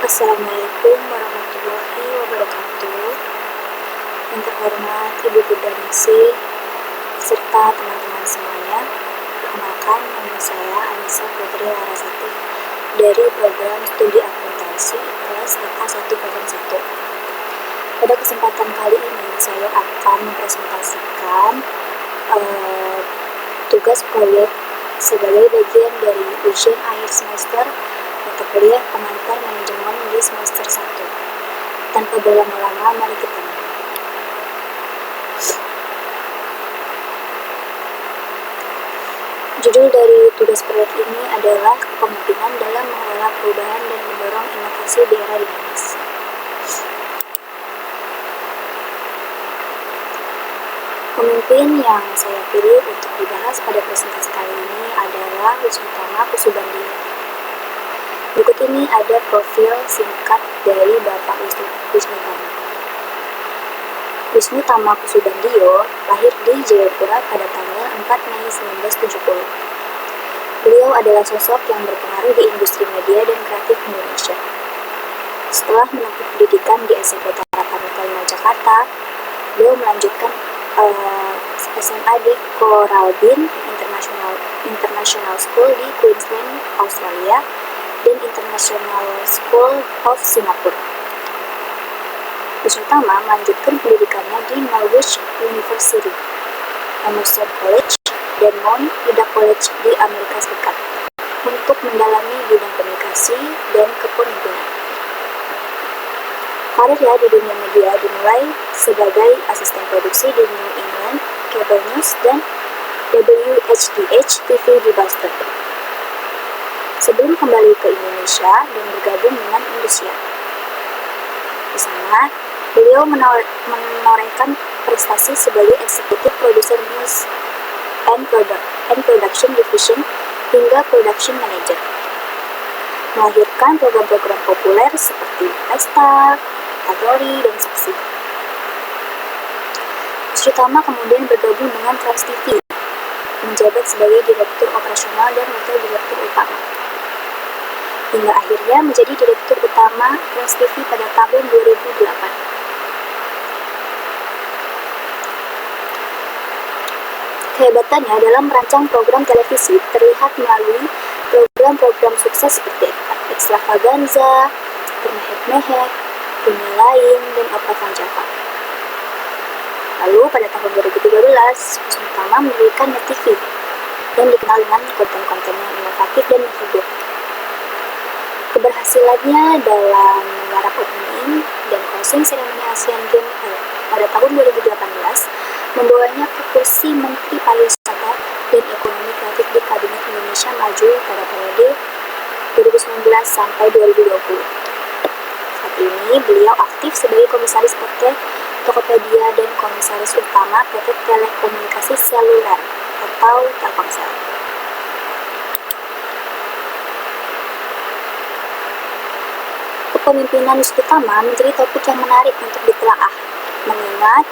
Assalamualaikum warahmatullahi wabarakatuh. Yang terhormat Ibu Gudaningsih serta teman-teman semuanya. Perkenalkan, nama saya Anissa Putri Larasati dari program studi akuntansi kelas AK101. Pada kesempatan kali ini saya akan mempresentasikan tugas proyek sebagai bagian dari ujian akhir semester mata kuliah pengantar manajemen di semester 1. Tanpa berlama-lama, mari kita mulai. Judul dari tugas proyek ini adalah Kepemimpinan dalam Mengelola Perubahan dan Mendorong Inovasi di Era Dinamis. Pemimpin yang saya pilih untuk dibahas pada presentasi kali ini adalah Wisnu Tama Kusubandio. Berikut ini ada profil singkat dari Bapak Wisnu Tama. Wisnu Tama Kusubandio lahir di Jayapura pada tanggal 4 Mei 1970. Beliau adalah sosok yang berpengaruh di industri media dan kreatif Indonesia. Setelah menempuh pendidikan di SMP Tarakanita 5 Jakarta, beliau melanjutkan SMA di Coral Bean International School di Queensland, Australia, dan International School of Singapore. Wisnu Tama melanjutkan pendidikannya di Norwich University, Emerson College, dan Mount Ida College di Amerika Serikat untuk mendalami bidang komunikasi dan kepemimpinan. Karirnya di dunia media dimulai sebagai asisten produksi di New England Cable News dan WHDH TV di Boston, sebelum kembali ke Indonesia dan bergabung dengan Indosiar. Di sana, beliau menorehkan prestasi sebagai eksekutif produser news and production division hingga production manager, melahirkan program-program populer seperti Pesta, Patroli, dan Saksi. Wisnu Tama kemudian bergabung dengan Trans TV, menjabat sebagai direktur operasional dan wakil direktur utama, hingga akhirnya menjadi direktur utama Trans TV pada tahun 2008. Kehebatannya dalam merancang program televisi terlihat melalui program-program sukses seperti Extravaganza, Termehek-mehek, Dunia Lain, dan Opera Van Java. Lalu pada tahun 2013, Wisnu Tama mendirikan Net TV yang dikenal dengan konten-konten yang inovatif dan menghibur. Keberhasilannya dalam menggarap opening dan closing seremoni Asian Games pada tahun 2018 membawanya ke kursi Menteri Pariwisata dan Ekonomi Kreatif di Kabinet Indonesia Maju pada periode 2019 sampai 2020. Saat ini beliau aktif sebagai komisaris PT Tokopedia dan komisaris utama PT Telekomunikasi Seluler atau Telkomsel. Kepemimpinan Wisnu Tama menjadi topik yang menarik untuk ditelaah, mengingat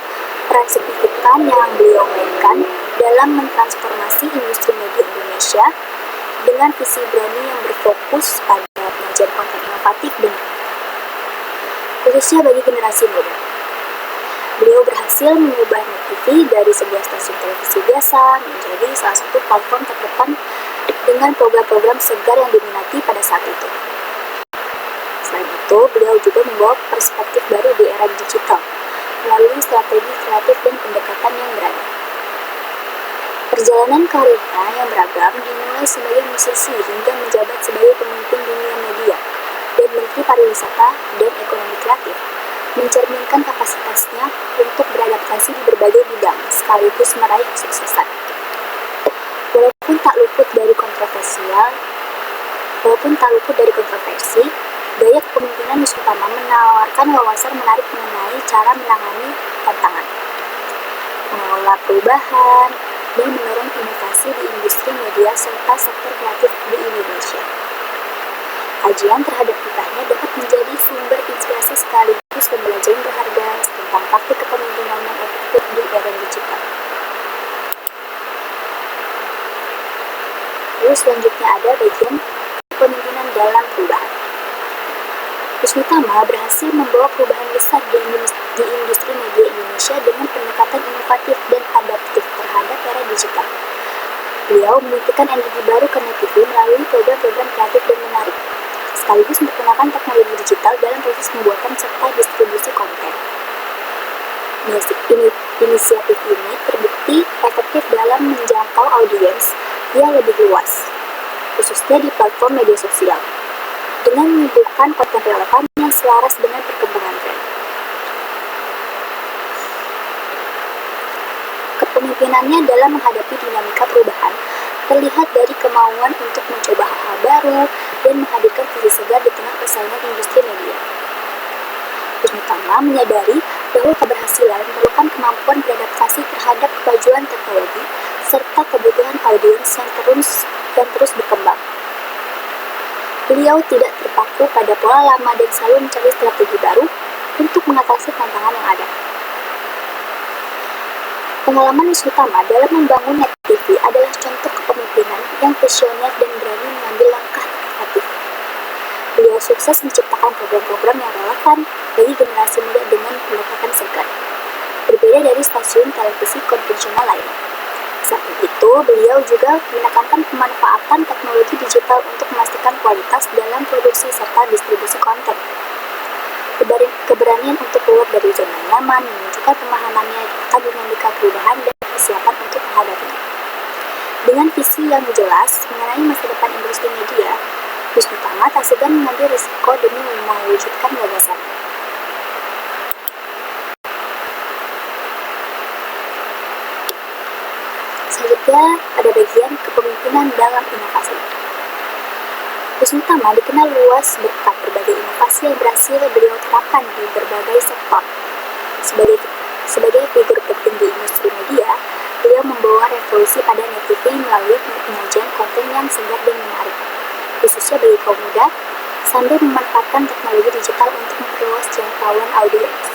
peran signifikan yang beliau mainkan dalam mentransformasi industri media Indonesia dengan visi berani yang berfokus pada penyajian konten inovatif dan khususnya bagi generasi muda. Beliau berhasil mengubah Net TV dari sebuah stasiun televisi biasa menjadi salah satu platform terdepan dengan program-program segar yang diminati pada saat itu. Selain itu, beliau juga membawa perspektif baru di era digital melalui strategi kreatif dan pendekatan yang berani. Perjalanan karirnya yang beragam dimulai sebagai musisi hingga menjabat sebagai pemimpin dunia media dan Menteri Pariwisata dan Ekonomi Kreatif, mencerminkan kapasitasnya untuk beradaptasi di berbagai bidang sekaligus meraih kesuksesan. Walaupun tak luput dari kontroversi, gaya kepemimpinan Wisnu Tama menawarkan wawasan menarik mengenai cara menangani tantangan, mengelola perubahan, dan mendorong inovasi di industri media serta sektor kreatif di Indonesia. Kajian terhadap kitanya dapat menjadi sumber inspirasi sekaligus pembelajaran berharga tentang praktik kepemimpinan yang efektif di era digital. Lalu selanjutnya ada bagian kepemimpinan dalam perubahan. Wisnu berhasil membawa perubahan besar di industri media Indonesia dengan pendekatan inovatif dan adaptif terhadap era digital. Beliau menyuntikkan energi baru ke net TV melalui program-program kreatif dan menarik, sekaligus memperkenalkan teknologi digital dalam proses pembuatan serta distribusi konten. Inisiatif ini terbukti efektif dalam menjangkau audiens yang lebih luas, khususnya di platform media sosial, dengan menyuguhkan konten relevan yang selaras dengan perkembangan tren. Kepemimpinannya dalam menghadapi dinamika perubahan terlihat dari kemauan untuk mencoba hal-hal baru dan menghadirkan visi segar di tengah persaingan industri media. Wisnu Tama menyadari bahwa keberhasilan memerlukan kemampuan beradaptasi terhadap kemajuan teknologi serta kebutuhan audiens yang terus berkembang. Beliau tidak terpaku pada pola lama dan selalu mencari strategi baru untuk mengatasi tantangan yang ada. Pengalaman Wisnu Tama dalam membangun net TV adalah contoh kepemimpinan yang visioner dan berani mengambil langkah inovatif. Beliau sukses menciptakan program-program yang relevan bagi generasi muda dengan pendekatan segar, berbeda dari stasiun televisi konvensional lainnya. Samping itu, beliau juga menekankan pemanfaatan teknologi digital untuk memastikan kualitas dalam produksi serta distribusi konten. Keberanian untuk keluar dari zona nyaman menunjukkan pemahamannya akan dinamika perubahan dan kesiapan untuk menghadapinya. Dengan visi yang jelas mengenai masa depan industri media, Wisnu Tama tak segan mengambil risiko demi mewujudkan gagasannya. Selanjutnya, pada bagian kepemimpinan dalam inovasi. Wisnu Tama dikenal luas berkat berbagai inovasi yang berhasil beliau terapkan di berbagai sektor. Sebagai figur penting di industri media, beliau membawa revolusi pada net TV melalui penyajian konten yang segar dan menarik, khususnya bagi kaum muda, sambil memanfaatkan teknologi digital untuk memperluas jangkauan audiens.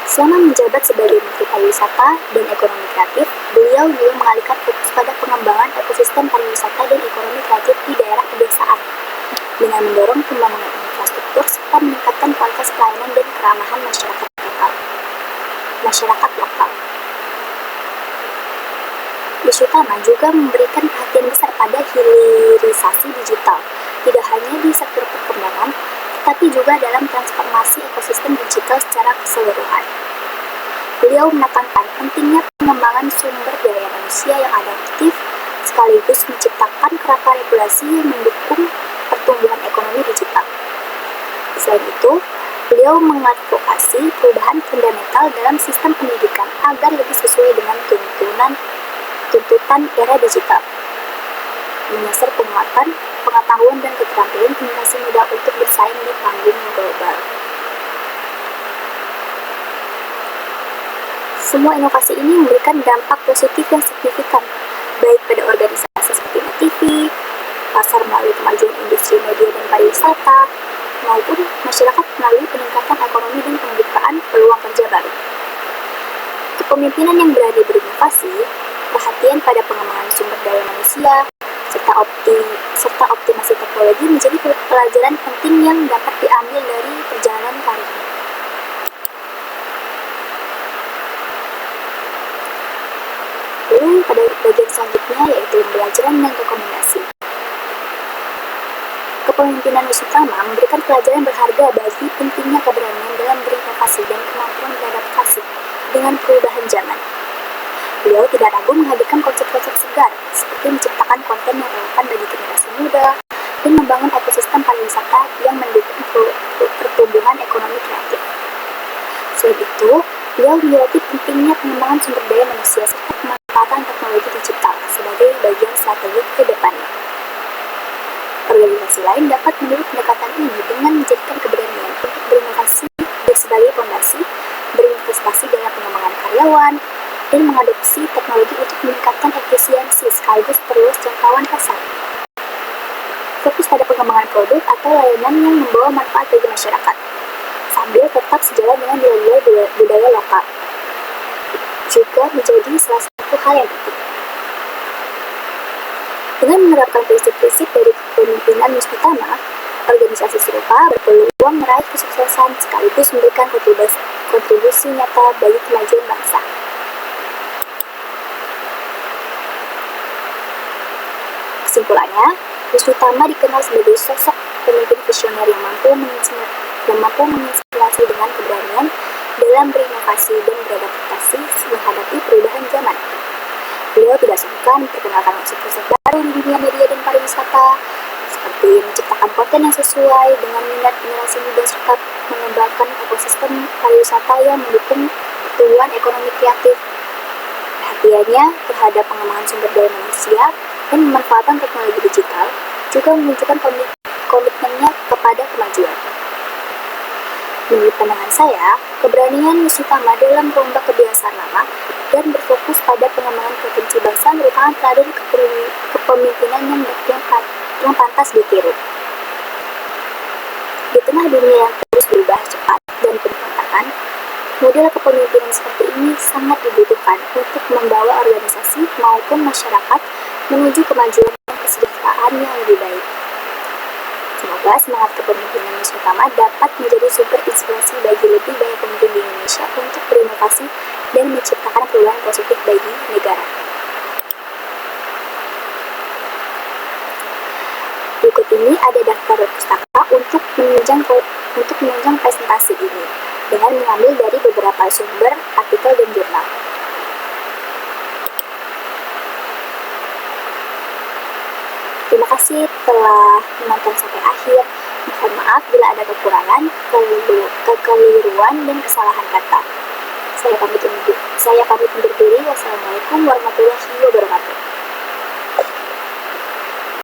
Selama menjabat sebagai Menteri Pariwisata dan Ekonomi Kreatif, beliau juga mengalihkan fokus pada pengembangan ekosistem pariwisata dan ekonomi kreatif di daerah pedesaan, dengan mendorong pembangunan infrastruktur serta meningkatkan kualitas pelayanan dan keramahan masyarakat lokal. Wisnu Tama juga memberikan perhatian besar pada hilirisasi digital, tidak hanya di sektor perkembangan, tetapi juga dalam transformasi ekosistem digital secara keseluruhan. Beliau menekankan pentingnya pengembangan sumber daya manusia yang adaptif, sekaligus menciptakan kerangka regulasi yang mendukung pertumbuhan ekonomi digital. Selain itu, beliau mengadvokasi perubahan fundamental dalam sistem pendidikan agar lebih sesuai dengan tuntutan era digital, menyasar penguatan pengetahuan dan keterampilan generasi muda untuk bersaing di panggung global. Semua inovasi ini memberikan dampak positif yang signifikan, baik pada organisasi seperti net TV, pasar melalui kemajuan industri media dan pariwisata, maupun masyarakat melalui peningkatan ekonomi dan pembukaan peluang kerja baru. Kepemimpinan yang berani berinovasi, perhatian pada pengembangan sumber daya manusia, serta optimasi teknologi menjadi pelajaran penting yang dapat diambil dari perjalanan karirnya. Lalu pada bagian selanjutnya yaitu pembelajaran dan rekomendasi. Kepemimpinan Wisnu Tama memberikan pelajaran berharga bagi pentingnya keberanian dalam berinovasi dan kemampuan beradaptasi dengan perubahan zaman. Beliau tidak ragu menghadirkan konsep-konsep segar, seperti menciptakan konten yang relevan bagi generasi muda dan membangun ekosistem pariwisata yang mendukung pertumbuhan ekonomi kreatif. Selain itu, beliau menyoroti pentingnya pengembangan sumber daya manusia serta pemanfaatan teknologi digital sebagai bagian strategi ke depannya. Organisasi lain dapat meniru pendekatan ini dengan menjadikan keberanian untuk berinovasi sebagai fondasi, berinvestasi dalam pengembangan karyawan, dan mengadopsi teknologi untuk meningkatkan efisiensi sekaligus perluas jangkauan pasar. Fokus pada pengembangan produk atau layanan yang membawa manfaat bagi masyarakat, sambil tetap sejalan dengan nilai-nilai budaya lokal, juga menjadi salah satu hal yang penting. Dengan menerapkan prinsip-prinsip dari kepemimpinan Wisnu Tama, Organisasi serupa berpeluang meraih kesuksesan sekaligus memberikan kontribusi nyata bagi kemajuan bangsa. Kesimpulannya, Wisnu Tama dikenal sebagai sosok pemimpin visioner yang mampu menginspirasi dengan keberanian dalam berinovasi dan beradaptasi menghadapi perubahan zaman. Beliau tidak sungkan memperkenalkan konsep-konsep baru di dunia media dan pariwisata, seperti menciptakan konten yang sesuai dengan minat generasi muda serta mengembangkan ekosistem pariwisata yang mendukung pertumbuhan ekonomi kreatif. Perhatiannya terhadap pengembangan sumber daya manusia dan memanfaatkan teknologi digital juga menunjukkan komitmennya kepada kemajuan. Menurut pandangan saya, keberanian Wisnu Tama dalam merombak kebiasaan lama dan berfokus pada pengembangan potensi bangsa merupakan teladan kepemimpinan yang pantas ditiru. Di tengah dunia yang terus berubah cepat dan penuh tantangan, model kepemimpinan seperti ini sangat dibutuhkan untuk membawa organisasi maupun masyarakat menuju kemajuan dan kesejahteraan yang lebih baik. Semoga semangat kepemimpinan Wisnu Tama dapat menjadi sumber inspirasi bagi lebih banyak pemimpin di Indonesia untuk berinovasi dan menciptakan perubahan positif bagi negara. Berikut ini ada daftar pustaka untuk menunjang presentasi ini dengan mengambil dari beberapa sumber, artikel, dan jurnal. Terima kasih telah menonton sampai akhir. Mohon maaf bila ada kekurangan, kekeliruan, dan kesalahan kata. Saya pamit undur diri. Wassalamualaikum warahmatullahi wabarakatuh.